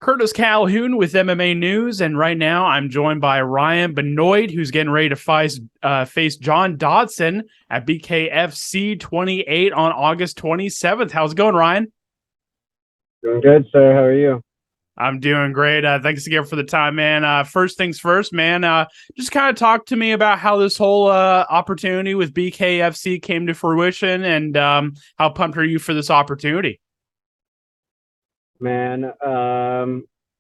Curtis Calhoun with MMA News, and right now I'm joined by Ryan Benoit, who's getting ready to face John Dodson at BKFC 28 on August 27th. How's it going, Ryan? Doing good, sir. How are you? I'm doing great. Thanks again for the time, man. First things first, man. Just kind of talk to me about how this whole opportunity with BKFC came to fruition, and how pumped are you for this opportunity? Man,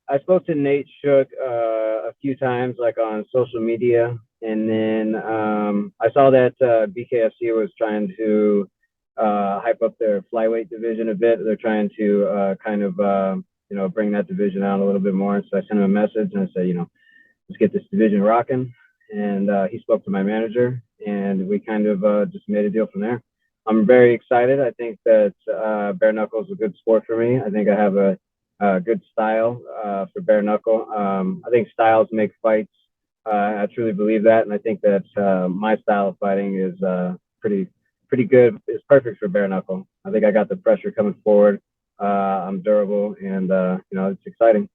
I spoke to Nate Shook a few times, like on social media, and then I saw that BKFC was trying to hype up their flyweight division a bit. They're trying to bring that division out a little bit more. So I sent him a message and I said, let's get this division rocking. And he spoke to my manager, and we kind of just made a deal from there. I'm very excited. I think that bare knuckle is a good sport for me. I think I have a good style for bare knuckle. I think styles make fights. I truly believe that, and I think that my style of fighting is pretty good. It's perfect for bare knuckle. I think I got the pressure coming forward. I'm durable, and it's exciting.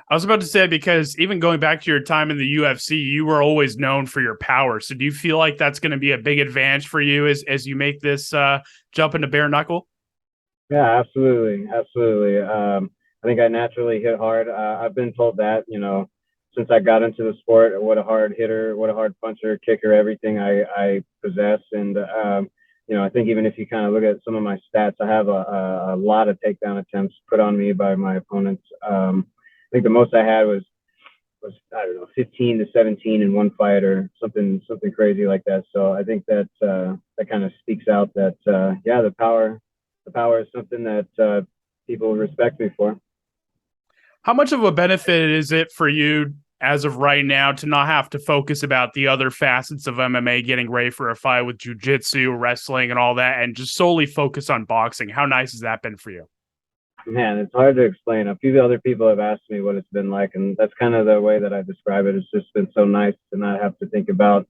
I was about to say, because even going back to your time in the UFC, you were always known for your power. So do you feel like that's going to be a big advantage for you as you make this jump into bare knuckle? Yeah, absolutely, absolutely. I think I naturally hit hard. I've been told that, since I got into the sport, what a hard hitter, what a hard puncher, kicker, everything I possess. And I think even if you kind of look at some of my stats, I have a lot of takedown attempts put on me by my opponents. I think the most I had was I don't know, 15 to 17 in one fight or something crazy like that. So I think that that kind of speaks out that the power is something that people respect me for. How much of a benefit is it for you as of right now to not have to focus about the other facets of MMA, getting ready for a fight with jiu-jitsu, wrestling, and all that, and just solely focus on boxing? How nice has that been for you? Man, it's hard to explain. A few other people have asked me what it's been like, and that's kind of the way that I describe it. It's just been so nice to not have to think about,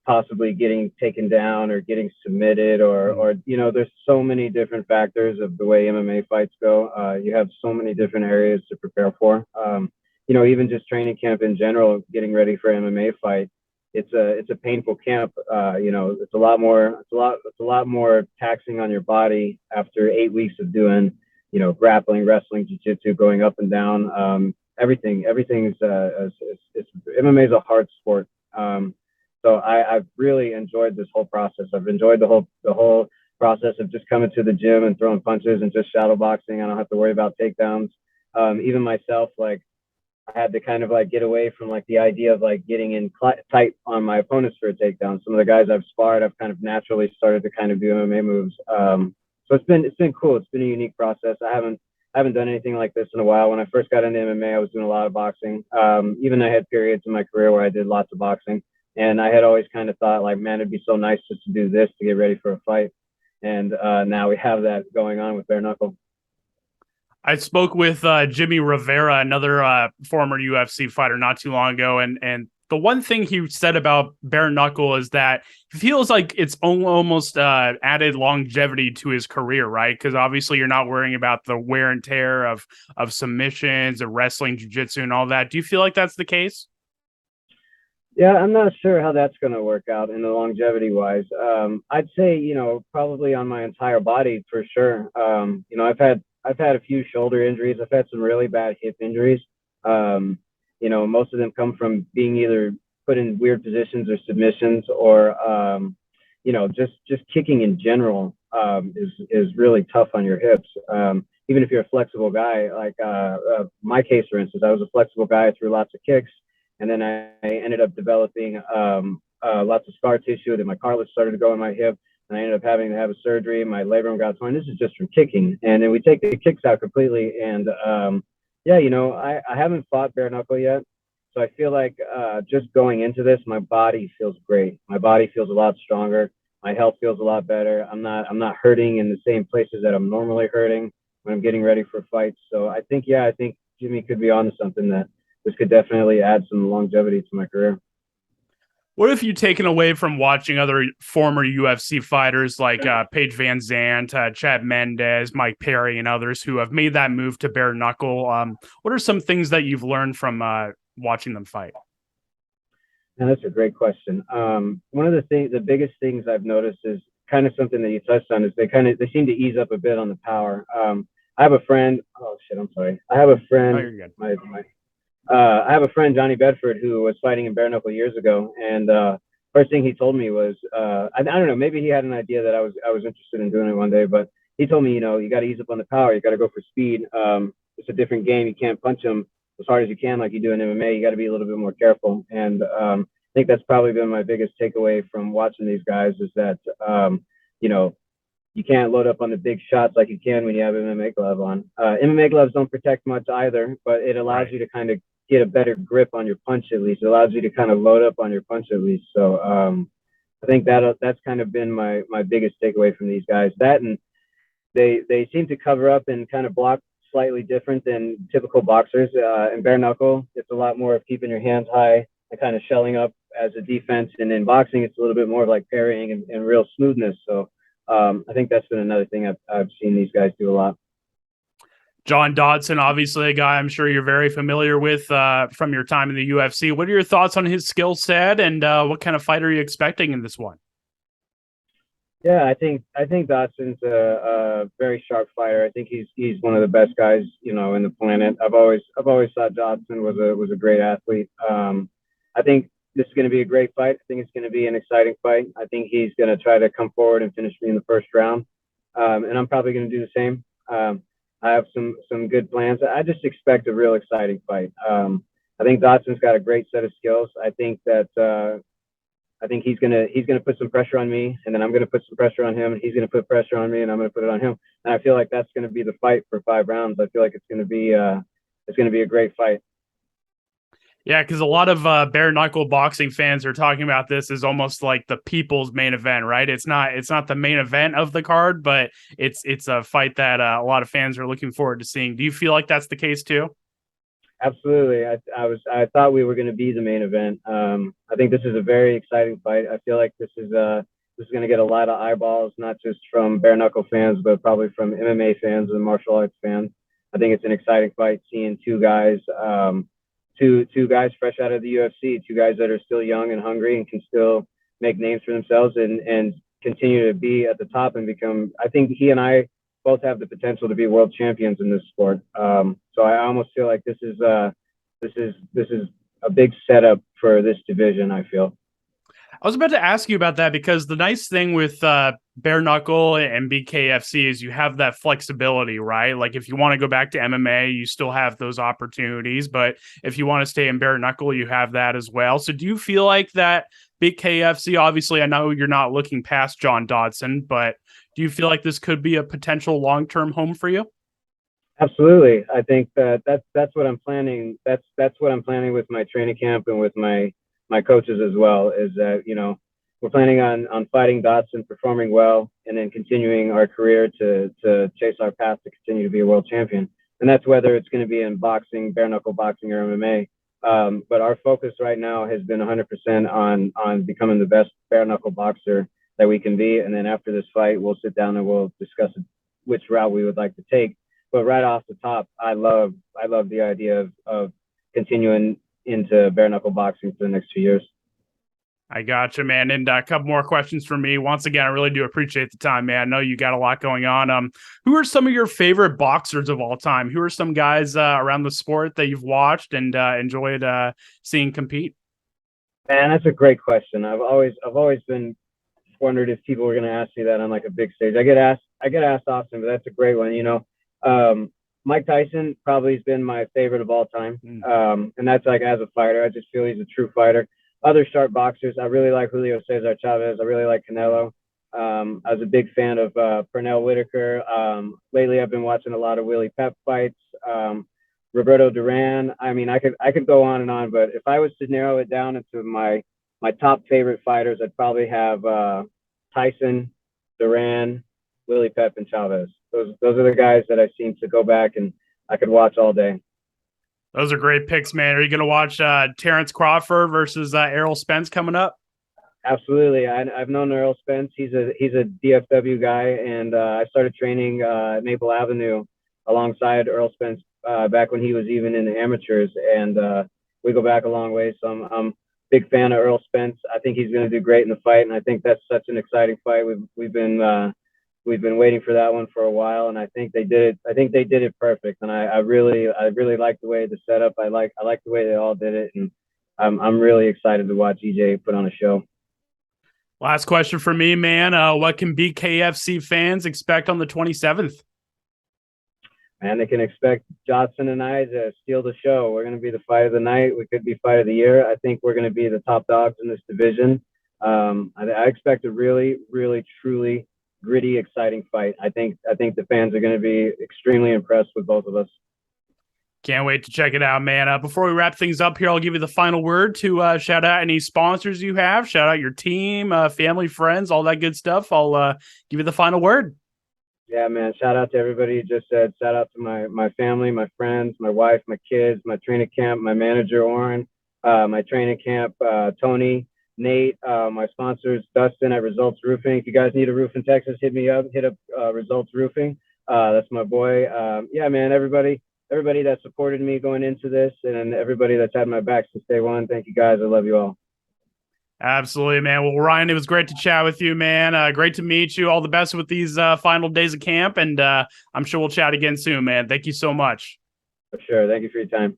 possibly getting taken down or getting submitted or there's so many different factors of the way MMA fights go. You have so many different areas to prepare for. Even just training camp in general, getting ready for an MMA fight, it's a painful camp. It's a lot more taxing on your body after 8 weeks of doing, grappling, wrestling, jiu-jitsu, going up and down. Everything's MMA is a hard sport. So I've really enjoyed this whole process. I've enjoyed the whole process of just coming to the gym and throwing punches and just shadow boxing. I don't have to worry about takedowns. Even myself, like, I had to kind of like get away from like the idea of like getting in tight on my opponents for a takedown. Some of the guys I've sparred, I've kind of naturally started to kind of do MMA moves. So it's been cool. It's been a unique process. I haven't done anything like this in a while. When I first got into MMA, I was doing a lot of boxing. Even I had periods in my career where I did lots of boxing, and I had always kind of thought like, man, it'd be so nice just to do this to get ready for a fight. And now we have that going on with bare knuckle. I spoke with Jimmie Rivera, another former UFC fighter, not too long ago, and the one thing he said about bare knuckle is that he feels like it's almost added longevity to his career, right? Because obviously you're not worrying about the wear and tear of submissions, of wrestling, jiu-jitsu, and all that. Do you feel like that's the case? Yeah, I'm not sure how that's going to work out in the longevity wise. I'd say, probably on my entire body for sure. I've had a few shoulder injuries. I've had some really bad hip injuries. Most of them come from being either put in weird positions or submissions, or just kicking in general is really tough on your hips. Even if you're a flexible guy, like my case, for instance, I was a flexible guy, I threw lots of kicks, and then I ended up developing lots of scar tissue. Then my cartilage started to go in my hip, and I ended up having to have a surgery. My labrum got torn. This is just from kicking, and then we take the kicks out completely. And I haven't fought bare knuckle yet, so I feel like just going into this, my body feels great. My body feels a lot stronger. My health feels a lot better. I'm not hurting in the same places that I'm normally hurting when I'm getting ready for fights. So I think Jimmie could be onto something, that this could definitely add some longevity to my career. What have you taken away from watching other former UFC fighters like Paige Van Zandt, Chad Mendez, Mike Perry, and others who have made that move to bare knuckle? What are some things that you've learned from watching them fight? And that's a great question. One of the biggest things I've noticed is kind of something that you touched on is they seem to ease up a bit on the power. I have a friend. Oh shit, I'm sorry. I have a friend. Oh, you're good. I have a friend, Johnny Bedford, who was fighting in bare knuckle years ago, and first thing he told me was, I don't know, maybe he had an idea that I was interested in doing it one day, but he told me, you got to ease up on the power, you got to go for speed. It's a different game. You can't punch them as hard as you can like you do in MMA. You got to be a little bit more careful, and I think that's probably been my biggest takeaway from watching these guys is that you know you can't load up on the big shots like you can when you have MMA glove on. MMA gloves don't protect much either, but it allows you to kind of get a better grip on your punch at least. It allows you to kind of load up on your punch at least. So I think that's kind of been my biggest takeaway from these guys. That and they seem to cover up and kind of block slightly different than typical boxers. In bare knuckle, it's a lot more of keeping your hands high and kind of shelling up as a defense. And in boxing, it's a little bit more of like parrying and real smoothness. So I think that's been another thing I've seen these guys do a lot. John Dodson, obviously a guy I'm sure you're very familiar with from your time in the UFC. What are your thoughts on his skill set, and what kind of fight are you expecting in this one? Yeah, I think Dodson's a very sharp fighter. I think he's one of the best guys, in the planet. I've always thought Dodson was a great athlete. I think this is going to be a great fight. I think it's going to be an exciting fight. I think he's going to try to come forward and finish me in the first round, and I'm probably going to do the same. I have some good plans. I just expect a real exciting fight. I think Dodson's got a great set of skills. I think he's gonna put some pressure on me, and then I'm gonna put some pressure on him, and he's gonna put pressure on me, and I'm gonna put it on him. And I feel like that's gonna be the fight for 5 rounds. I feel like it's gonna be a great fight. Yeah, because a lot of bare knuckle boxing fans are talking about this as almost like the people's main event, right? It's not the main event of the card, but it's a fight that a lot of fans are looking forward to seeing. Do you feel like that's the case too? Absolutely. I thought we were going to be the main event. I think this is a very exciting fight. I feel like this is going to get a lot of eyeballs, not just from bare knuckle fans, but probably from MMA fans and martial arts fans. I think it's an exciting fight seeing two guys fresh out of the UFC, two guys that are still young and hungry and can still make names for themselves and continue to be at the top and become. I think he and I both have the potential to be world champions in this sport. So I almost feel like this is a big setup for this division, I feel. I was about to ask you about that because the nice thing with bare knuckle and BKFC is you have that flexibility, right? Like if you want to go back to MMA, you still have those opportunities, but if you want to stay in bare knuckle, you have that as well. So do you feel like that BKFC, obviously I know you're not looking past John Dodson, but do you feel like this could be a potential long-term home for you? Absolutely. I think that's what I'm planning. That's what I'm planning with my training camp and with my coaches as well, is that, we're planning on fighting Dodson, performing well, and then continuing our career to chase our path to continue to be a world champion. And that's whether it's going to be in boxing, bare knuckle boxing, or MMA. But our focus right now has been 100% on becoming the best bare knuckle boxer that we can be. And then after this fight, we'll sit down and we'll discuss which route we would like to take. But right off the top, I love the idea of continuing into bare knuckle boxing for the next 2 years. I gotcha, man. And a couple more questions from me. Once again, I really do appreciate the time, man. I know you got a lot going on. Who are some of your favorite boxers of all time? Who are some guys around the sport that you've watched and enjoyed seeing compete? Man, that's a great question. I've always been wondered if people were going to ask me that on like a big stage. I get asked often, but that's a great one. Mike Tyson probably has been my favorite of all time. And that's like as a fighter. I just feel he's a true fighter. Other sharp boxers, I really like Julio Cesar Chavez. I really like Canelo. I was a big fan of Pernell Whitaker. Lately, I've been watching a lot of Willie Pep fights. Roberto Duran. I mean, I could go on and on, but if I was to narrow it down into my top favorite fighters, I'd probably have Tyson, Duran, Willie Pep, and Chavez. Those are the guys that I seem to go back and I could watch all day. Those are great picks, man. Are you going to watch Terrence Crawford versus Errol Spence coming up? Absolutely. I've known Errol Spence. He's a DFW guy, and I started training at Maple Avenue alongside Errol Spence back when he was even in the amateurs, and we go back a long way. So I'm a big fan of Errol Spence. I think he's going to do great in the fight, and I think that's such an exciting fight. We've been waiting for that one for a while, and I think they did it. I think they did it perfect, and I really like the way the setup. I like the way they all did it, and I'm really excited to watch EJ put on a show. Last question for me, man. What can BKFC fans expect on the 27th? And they can expect Dodson and I to steal the show. We're going to be the fight of the night. We could be fight of the year. I think we're going to be the top dogs in this division. I expect a really, really, truly gritty, exciting fight. I think the fans are going to be extremely impressed with both of us. Can't wait to check it out, man. Before we wrap things up here, I'll give you the final word to shout out any sponsors you have, shout out your team, family, friends, all that good stuff. I'll give you the final word. Yeah, man. Shout out to everybody you just said. Shout out to my family, my friends, my wife, my kids, my training camp, my manager, Oren, my training camp, Tony, Nate, my sponsors, Dustin at Results Roofing. If you guys need a roof in Texas, hit me up. Hit up Results Roofing. That's my boy. Yeah, man. Everybody that supported me going into this, and everybody that's had my back since day one. Thank you, guys. I love you all. Absolutely, man. Well, Ryan, it was great to chat with you, man. Great to meet you. All the best with these final days of camp, and I'm sure we'll chat again soon, man. Thank you so much. For sure. Thank you for your time.